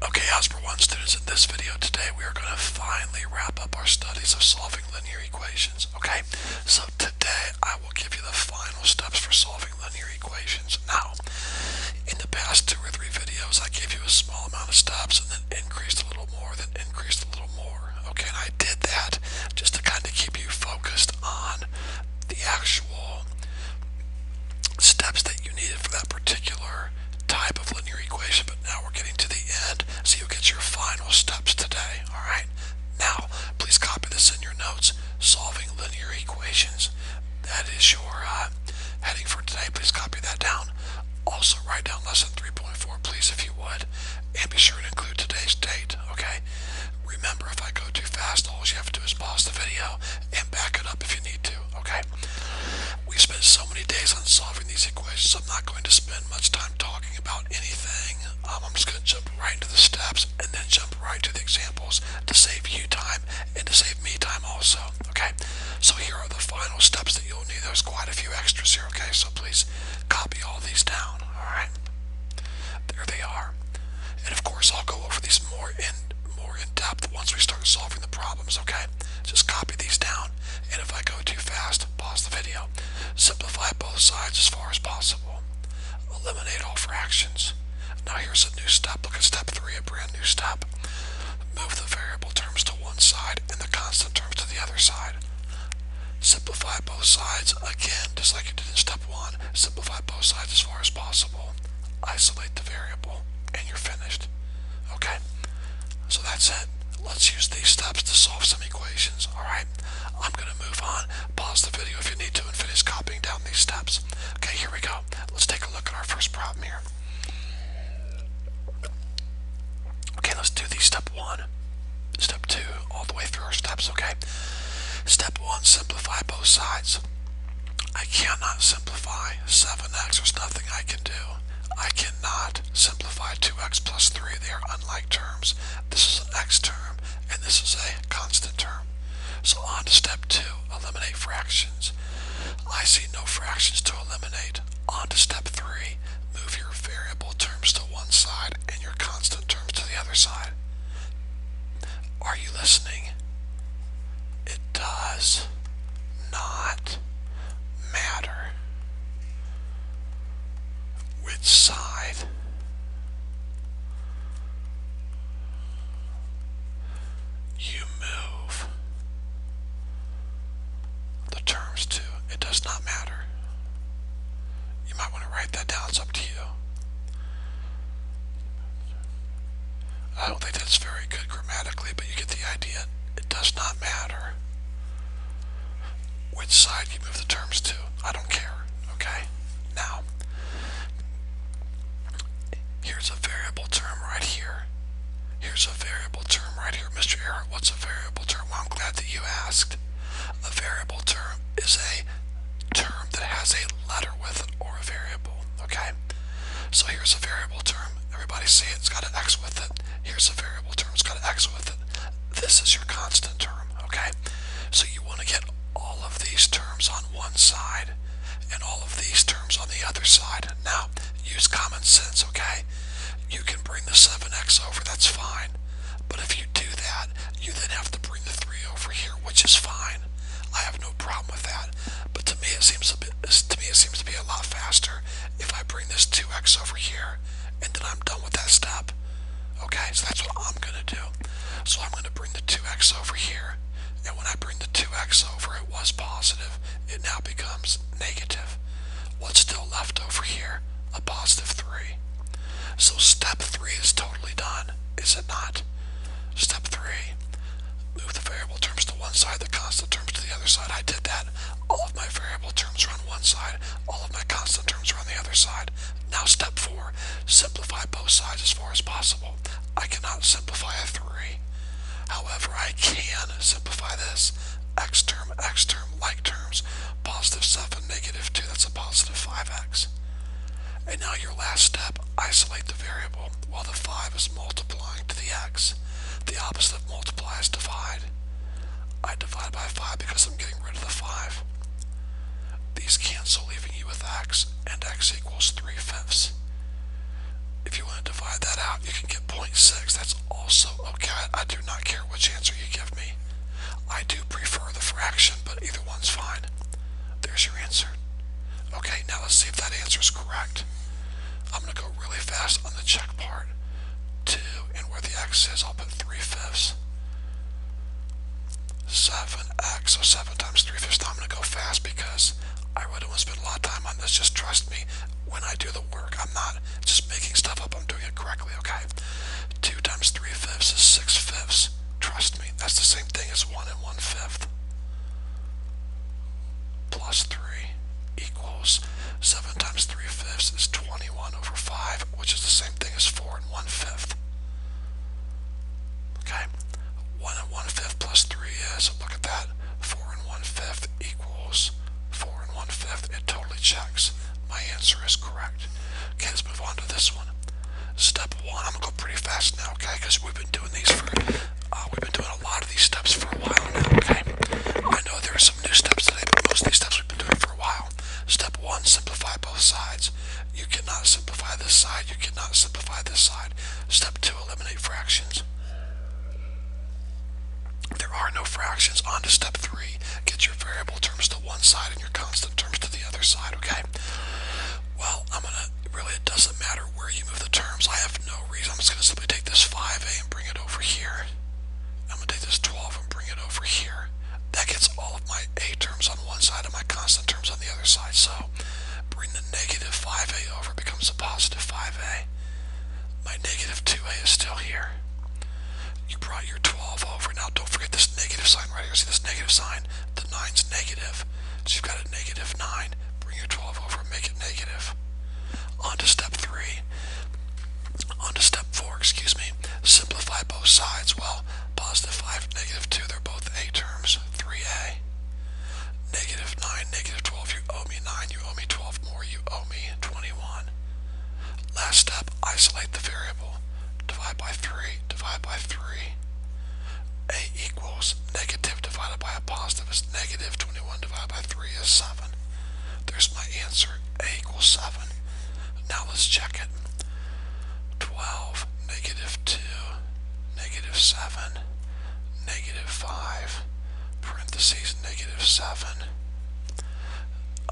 Okay, Algebra 1 students, in this video today we are going to finally wrap up our studies of solving linear equations, okay? So today I will give you the final steps for solving linear equations. Now, in the past 2 or 3 videos I gave you a small amount of steps and then increased a little more, then increased a little more, okay? And I did that just to kind of keep you focused on the actual steps that you needed for that particular type of linear equation, but now we're getting to the end, so you'll get your final steps today, alright? Now, please copy this in your notes, solving linear equations. That is your heading for today. Please copy that down. Also, write down lesson 3.4, please, if you would, and be sure to include today's date, okay? Remember, if I go too fast, all you have to do is pause the video and back it up if you need to, okay? We spent so many days on solving these equations, I'm not going to spend much time talking about anything. I'm just going to jump right into the steps and then jump right to the examples to save you time and to save me time also, okay? So here are the final steps that you'll need. There's quite a few extras here, okay? So please copy all these down, alright? There they are. And of course I'll go over these more in depth once we start solving the problems, okay? Just copy these down, and if I go too fast, pause the video. Simplify both sides as far as possible. Eliminate all fractions. Now here's a new step. Look at step 3, a brand new step. Move the variable terms to one side and the constant terms to the other side. Simplify both sides, again, just like you did in step 1. Simplify both sides as far as possible. Isolate the variable, and you're finished. Okay? So that's it. Let's use these steps to solve some equations, alright? I'm going to move on. Pause the video if you need to and finish copying down these steps. Okay, here we go. Let's take a look at our first problem here. Okay, let's do these step 1, step 2, all the way through our steps, okay? Step 1, simplify both sides. I cannot simplify 7x. There's nothing I can do. I cannot simplify 2x plus 3. They are unlike terms. This is an x term, and this is a constant term. So on to step 2, eliminate fractions. I see no fractions to eliminate. On to step 3, move your variable terms to one side and your constant terms to the other side. Are you listening? It does not matter which side you move the terms to. It does not matter. You might want to write that down. It's up to you. I don't think that's very good grammatically, but you get the idea. It does not matter which side you move the terms to. I don't care. Okay? Now, here's a variable term right here. Here's a variable term right here. Mr. Error, what's a variable term? Well, I'm glad that you asked. A variable term is a term that has a letter with it or a variable, okay? So here's a variable term. Everybody see it? It's got an x with it. Here's a variable term. It's got an x with it. This is your constant term, okay? So you want to get all of these terms on one side and all of these terms on the other side. Now, use common sense, okay? You can bring the 7x over, that's fine. But if you do that, you then have to bring the 3 over here, which is fine. I have no problem with that. But to me it seems to be a lot faster if I bring this 2x over here and then I'm done with that step. Okay, so that's what I'm going to do. So I'm going to bring the 2x over here, and when I bring the 2x over, it was positive. It now becomes negative. What's still left over here? A positive 3. So step 3 is totally done, is it not? Step 3, move the variable terms to one side, the constant terms to the other side. I did that. All of my variable terms are on one side, all of my constant terms are on the other side. Now step 4, simplify both sides as far as possible. I cannot simplify a 3. However, I can simplify this. X term, like terms, positive 7, negative 2, that's a positive 5x. And now your last step, isolate the variable while the 5 is multiplying to the x. The opposite of multiply is divide. I divide by 5 because I'm getting rid of the 5. These cancel, leaving you with x, and x equals 3/5. If you want to divide divide that out, you can get 0.6. That's also okay. I do not care which answer you give me. I do prefer the fraction, but either one's fine. There's your answer. Okay, now let's see if that answer is correct. I'm going to go really fast on the check part. 2, and where the x is, I'll put 3/5. 7x, so 7 times 3/5. Now I'm going to go fast because I really don't want to spend a lot of time on this. Just trust me, when I do the work, I'm not just making stuff up, I'm doing it correctly, okay? 2 times 3/5 is 6/5. Trust me, that's the same thing as 1 and 1/5. Plus 3 equals 7 times 3/5 is 21 over 5, which is the same thing as 4 and 1/5. Okay, 1 and 1/5 plus 3 is, look at that, 4 and 1/5 equals 4 and 1/5. It totally checks. My answer is correct. Okay, let's move on to this one. Step 1, I'm going to go pretty fast now, okay, because we've been doing these for, we've been doing a lot of these steps for a while now, okay? I know there are some new steps today, but most of these steps we've been doing for a while. Step 1, simplify both sides. You cannot simplify this side, you cannot simplify this side. Step 2, eliminate fractions. There are no fractions. On to step 3, get your variable terms to one side and your constant terms to the other side, okay? Well, really it doesn't matter where you move the terms. I have no reason. I'm just going to simply take this 5a and bring it over here. I'm going to take this 12 and bring it over here. That gets all of my a terms on one side and my constant terms on the other side. So bring the negative 5a over, becomes a positive 5a. My negative 2a is still here. You brought your 12 over. Now don't forget this negative sign right here. See this negative sign? The 9's negative. So you've got a negative 9. Bring your 12 over and make it negative. On to step 3. On to step 4, excuse me. Simplify both sides. Well, positive 5, negative 2, they're both a terms. 3a. Negative 9, negative 12, you owe me 9, you owe me 12 more, you owe me 21. Last step, isolate the variable. Divide by 3, divide by 3. A equals negative divided by a positive is negative. 21 divided by 3 is 7. There's my answer. A equals 7. Now let's check it. 12, negative 2, negative 7, negative 5, parentheses, negative 7.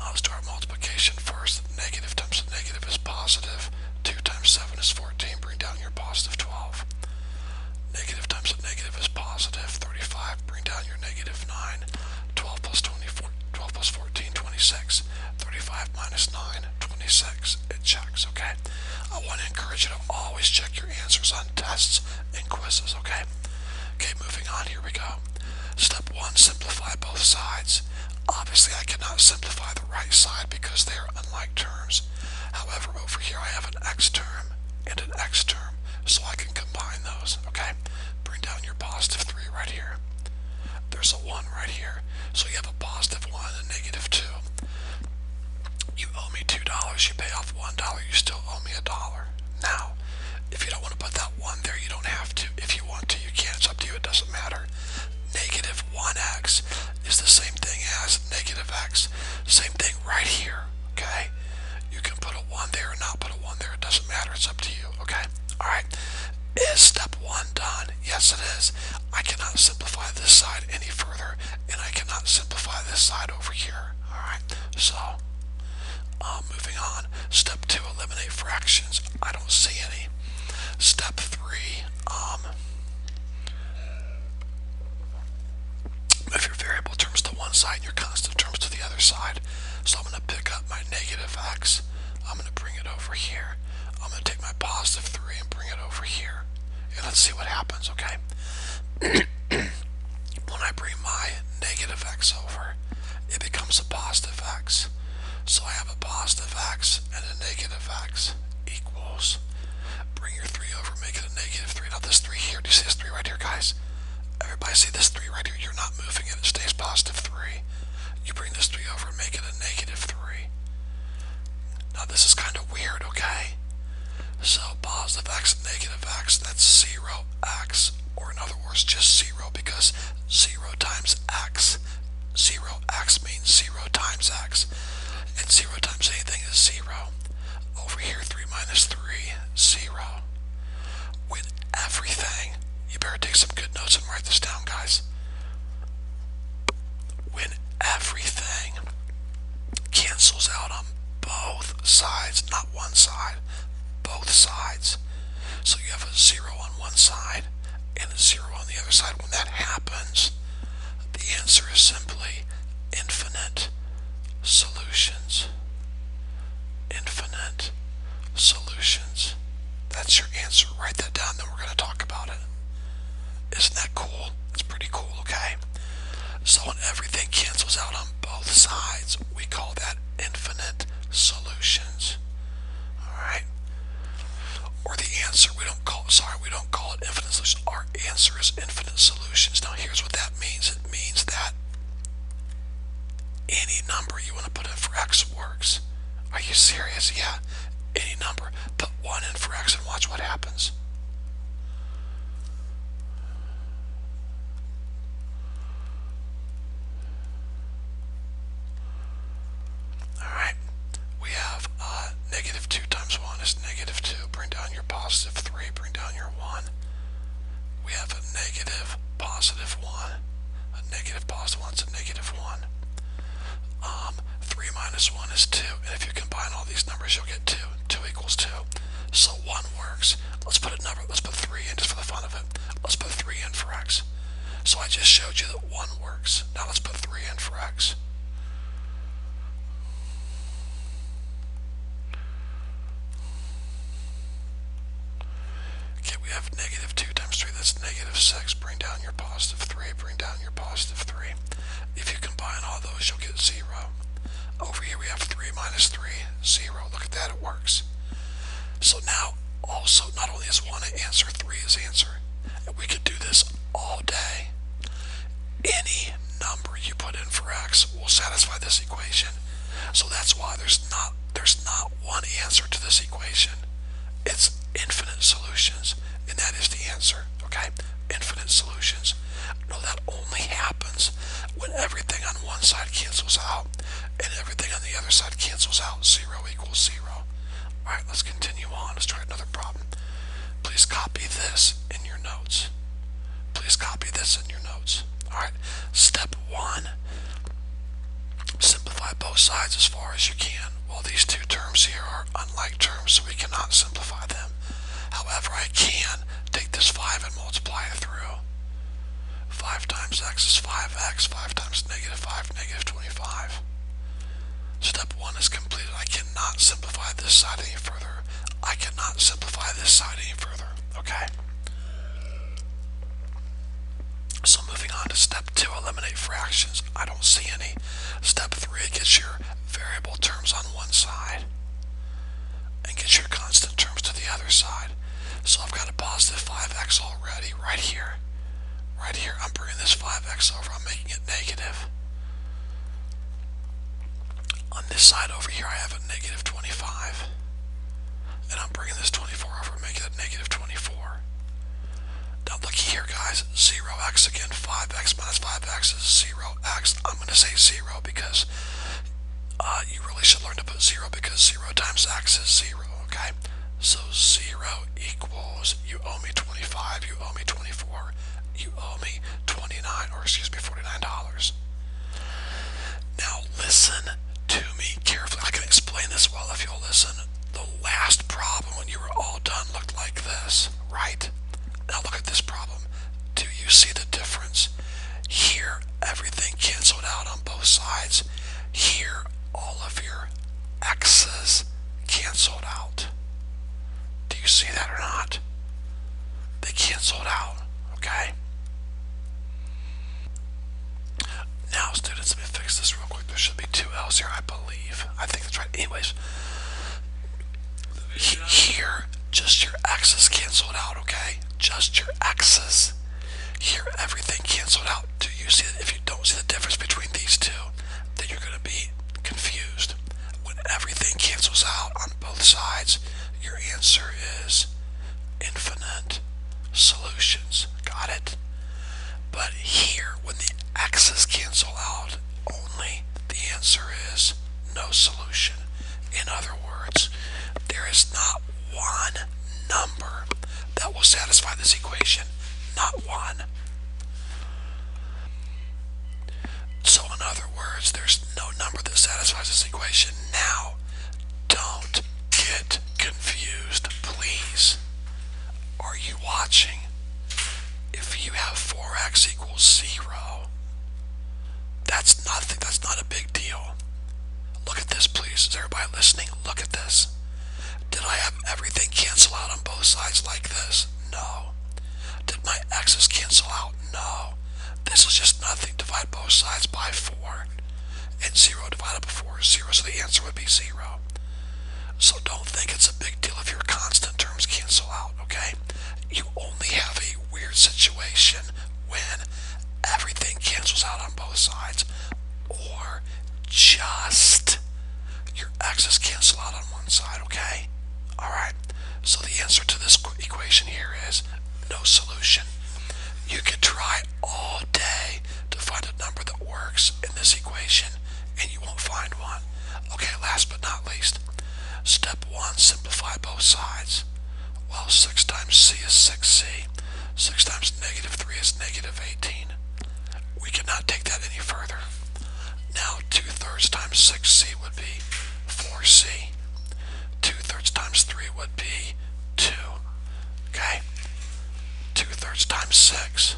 Let's do our multiplication first. Negative times negative is positive. 2 times 7 is 14. Bring down your positive 12. Negative times negative is positive. 35. Bring down your negative 9. 12 plus 24, 12 plus 14, 26. 35 minus 9, 26. It checks, okay? I want to encourage you to always check your answers on tests and quizzes, okay? Okay, moving on, here we go. Step 1, simplify both sides. Obviously, I cannot simplify the right side because they are unlike terms. However, over here I have an x term and an x term, so I can combine those, okay? Bring down your positive 3 right here. There's a 1 right here, so you have a positive 1 and a negative 2. You owe me $2, you pay off $1, you still owe me $1. Now, if you don't want to put that 1 there, you don't have to. If you want to, you can. It's up to you, it doesn't matter. Negative 1x is the same thing as negative x. Same thing right here, okay? You can put a 1 there or not put a 1 there. It doesn't matter. It's up to you, okay? Alright. Is step 1 done? Yes, it is. I cannot simplify this side any further, and I cannot simplify this side over here. Alright, so, moving on. Step 2, eliminate fractions. I don't see any. Step 3, move your variable terms to one side and your constant terms to the other side. So I'm going to pick up my negative x. I'm going to bring it over here. I'm going to take my positive 3 and bring it over here. And let's see what happens, okay? When I bring my negative x over, it becomes a positive x. So I have a positive x and a negative x equals, bring your 3 over, make it a negative 3. Now this 3 here, do you see this 3 right here, guys? Everybody see this 3 right here? You're not moving it, it stays positive 3. You bring this 3 over and make it a negative 3. Now this is kind of weird, okay? So positive x and negative x, that's 0x, or in other words, just 0, because 0 times x, 0x means 0 times x, and 0 times anything is 0. Over here, 3 minus 3, 0. sides. So you have a 0 on one side and a 0 on the other side. When that happens, the answer is simply infinite solutions. Infinite solutions. That's your answer. Write that down, then we're going to talk about it. Isn't that cool? It's pretty cool, okay? So when everything cancels out on both sides, we call that infinite solutions. Alright? Or the answer, we don't call it infinite solutions. Our answer is infinite solutions. Now here's what that means. It means that any number you want to put in for x works. Are you serious? Yeah. Any number. Put 1 in for x and watch what happens. Alright. We have negative 2 times 1 is negative 2. Bring down your positive 3. Bring down your 1. We have a negative positive 1. A negative positive 1 is a negative 1. 3 minus 1 is 2. And if you combine all these numbers, you'll get 2. 2 equals 2. So 1 works. Let's put 3 in just for the fun of it. Let's put 3 in for x. So I just showed you that 1 works. Now let's put 3 in for x. Okay, we have negative 2 times 3. That's negative 6. Bring down your positive 3. Bring down your positive 3. If you combine all those, you'll get 0. Over here we have 3 minus 3, 0. Look at that, it works. So now, also, not only is 1 an answer, 3 is answer. And we could do this all day. Any number you put in for x will satisfy this equation. So that's why there's not one answer to this equation. It's infinite solutions, and that is the answer, okay? Infinite solutions. No, that only happens when everything on one side cancels out and everything on the other side cancels out. 0 equals 0. Alright, let's continue on. Let's try another problem. Please copy this in your notes. Please copy this in your notes. Alright, step 1. Simplify both sides as far as you can. Well, these two terms here are unlike terms, so we cannot simplify them. However, I can take this 5 and multiply it through. 5 times x is 5x. 5 times negative 5, negative 25. Step 1 is completed. I cannot simplify this side any further. I cannot simplify this side any further. Okay? So moving on to step 2, eliminate fractions. I don't see any. Step 3, gets your variable terms on one side and get your constant terms to the other side. So I've got a positive 5x already right here. Right here, I'm bringing this 5x over. I'm making it negative. On this side over here, I have a negative 25. And I'm bringing this 24 over, making it negative 24. Now looky here, guys. 0x again. 5x minus 5x is 0x. I'm going to say 0 because you really should learn to put 0 because 0 times x is 0, okay? So 0 equals, you owe me 25, you owe me 24, you owe me $49. Now listen to me carefully. I can explain this well if you'll listen. The last problem when you were all done looked like this, right? Now look at this problem. Do you see the difference? Here, everything canceled out on both sides. Here, all of your x's canceled out. Do you see that or not? They canceled out, okay? Now, students, let me fix this real quick. There should be 2 L's here, I believe. I think that's right. Anyways, here, just your x's canceled out, okay? Just your x's. Here, everything canceled out. Do you see that? If you don't see the difference between these two, then you're going to be confused. When everything cancels out on both sides, your answer is infinite solutions. Got it? But here, when the x's cancel out, only the answer is no solution. In other words, there is not one number that will satisfy this equation. Not one. So in other words, there's no number that satisfies this equation. Now, don't get confused, please. 0. That's nothing. That's not a big deal. Look at this, please. Is everybody listening? Look at this. Did I have everything cancel out on both sides like this? No. Did my x's cancel out? No. This is just nothing. Divide both sides by 4. And 0 divided by 4 is 0, so the answer would be 0. So don't think it's a big deal if your constant terms cancel out, okay? You only have a weird situation when everything cancels out on both sides, or just your x's cancel out on one side, okay? Alright, so the answer to this equation here is no solution. You could try all day to find a number that works in this equation, and you won't find one. Okay, last but not least, step 1, simplify both sides. Well, 6 times c is 6c. 6 times negative 3 is negative 18. We cannot take that any further. Now 2/3 times 6c would be 4c. 2/3 times 3 would be 2. Okay? 2/3 times 6.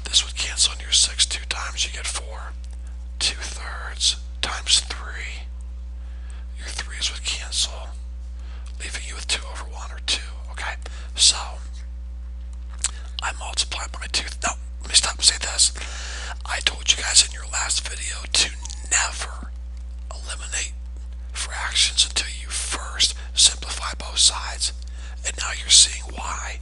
This would cancel in your 6 2 times, you get 4. 2/3 times 3. Your 3's would cancel, leaving you with 2/1 or 2. Okay? So, I multiplied by 2. No, let me stop and say this. I told you guys in your last video to never eliminate fractions until you first simplify both sides. And now you're seeing why.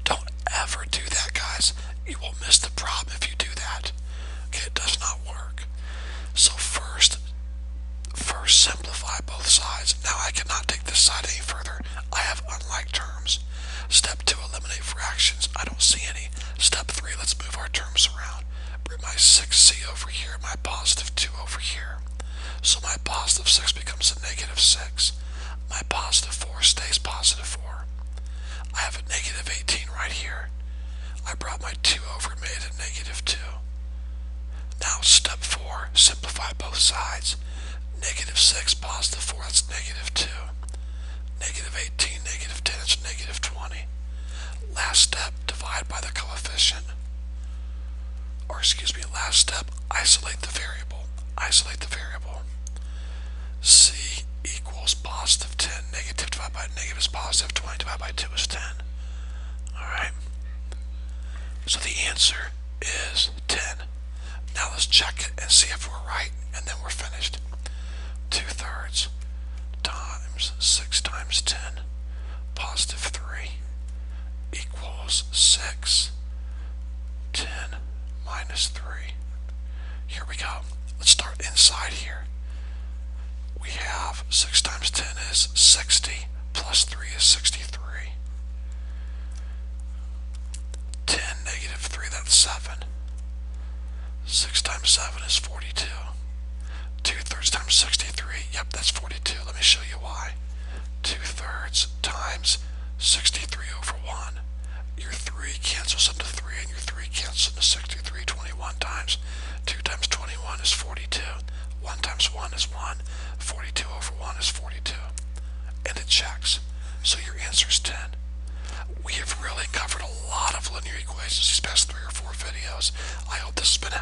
Don't ever do that, guys. You will miss the problem if you do that. Okay, it does not work. So first simplify both sides. Now I cannot take this side any further. I have unlike terms. Step 2, eliminate fractions. I don't see any. Step 3, let's move our terms around. Bring my 6c over here, my positive 2 over here. So my positive 6 becomes a negative 6. My positive 4 stays positive 4. I have a negative 18 right here. I brought my 2 over and made it a negative 2. Now step 4, simplify both sides. Negative 6, positive 4, that's negative 2. Negative 18, negative 10, it's negative 20. Last step, divide by the coefficient. Or excuse me, last step, isolate the variable. Isolate the variable. C equals positive 10. Negative divided by negative is positive 20. Divided by 2 is 10. Alright. So the answer is 10. Now let's check it and see if we're right, and then we're finished. 2/3 times 6 times 10, positive 3, equals 6. 10 minus 3. Here we go. Let's start inside here. We have 6 times 10 is 60, plus 3 is 63. 10 negative 3, that's 7. 6 times 7 is 42. 2/3 times 63, yep, that's 42. Let me show you why. 2/3 times 63 over 1. Your 3 cancels into 3, and your 3 cancels into 63. 21 times 2 times 21 is 42. 1 times 1 is 1. 42 over 1 is 42. And it checks. So your answer is 10. We have really covered a lot of linear equations these past 3 or 4 videos. I hope this has been